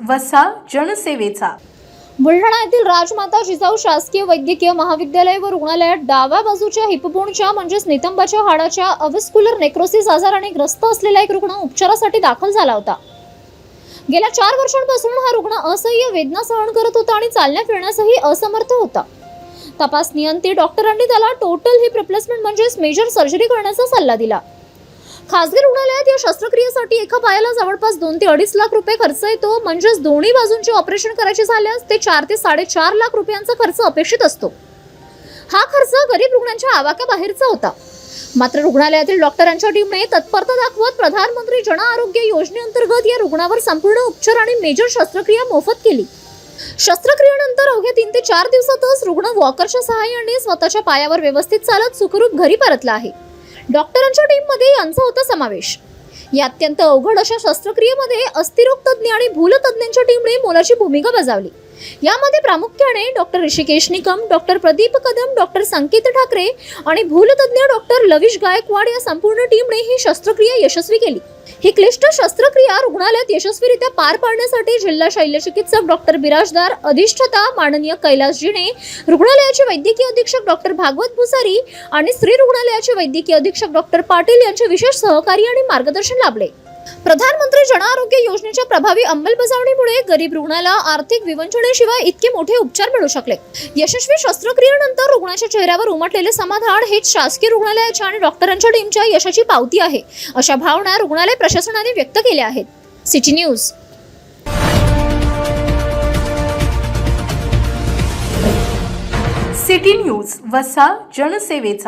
वसा जनसेवेचा. बुलढाणा येथील राजमाता जिजाऊ शासकीय वैद्यकीय महाविद्यालय व रुग्णालयात डाव्या बाजूच्या हिपबोनच्या म्हणजेच नितंबाच्या हाडाच्या अव्हस्क्युलर नेक्रोसिस आजाराने ग्रस्त असलेला एक रुग्ण उपचारासाठी दाखल झाला होता. गेल्या 4 वर्षांपासून हा रुग्ण असह्य वेदना सहन करत होता आणि चालण्या फिरण्यासही असमर्थ होता. तपासणी अंती डॉक्टरांनी त्याला टोटल हिप रिप्लेसमेंट म्हणजेच मेजर सर्जरी करण्याचा सल्ला दिला. खासगी रुग्णालयात या शस्त्रक्रियेसाठी एका पायाला जवळपास 2 ते 2.5 लाख रुपये खर्च येतो. म्हणजेच दोन्ही बाजूंचे ऑपरेशन करायचे झाल्यास ते 4 ते 4.5 लाख रुपयांचा खर्च अपेक्षित असतो. हा खर्च गरीब रुग्णांच्या आवाक्याबाहेरचा होता. मात्र रुग्णालयातील डॉक्टरांच्या टीमने तत्परता दाखवत प्रधानमंत्री जन आरोग्य योजनेअंतर्गत या रुग्णावर संपूर्ण उपचार आणि मेजर शस्त्रक्रिया मोफत केली. शस्त्रक्रियेनंतर अवघ्या 3 ते 4 दिवसातच रुग्ण वॉकरच्या सहाय्याने स्वतःच्या पायावर व्यवस्थित चालत सुखरूप घरी परतला आहे. डॉक्टरांच्या टीममध्ये यांचा होता समावेश. या अत्यंत अवघड अशा शस्त्रक्रियेमध्ये अस्थिरोग तज्ञ आणि भूलतज्ञांच्या टीमने मोलाची भूमिका बजावली. यामध्ये प्रामुख्याने doctor Rishikesh Nikam, doctor Pradeep Kadam, doctor Sanket Thackeray आणि भूलतज्ञ डॉक्टर लविश गायकवाड या संपूर्ण टीमने ही शस्त्रक्रिया यशस्वी केली. ही क्लिष्ट शस्त्रक्रिया रुग्णालयात यशस्वीरित्या पार पाडण्यासाठी जिल्हा शल्यचिकित्सक डॉक्टर बिराजदार, अधिष्ठाता माननीय कैलास जिने, रुग्णालयाचे वैद्यकीय अधीक्षक डॉक्टर भागवत भुसारी आणि स्त्री रुग्णालयाचे वैद्यकीय अधीक्षक डॉक्टर पाटील यांचे विशेष सहकार्य आणि मार्गदर्शन लाभले. प्रधानमंत्री जन आरोग्य योजनेच्या प्रभावी अंमलबजावणीमुळे गरीब रुग्णाला आर्थिक विवंचनेशिवाय इतके मोठे उपचार मिळू शकले. यशस्वी शस्त्रक्रियेनंतर रुग्णाच्या चेहऱ्यावर उमटलेले समाधान हेच शासकीय रुग्णालयाच्या आणि डॉक्टरांच्या टीमच्या यशाची पावती आहे, अशा भावना रुग्णालय प्रशासनाने व्यक्त केल्या आहेत. City news. सिटी न्यूज वसा जनसेवेचा.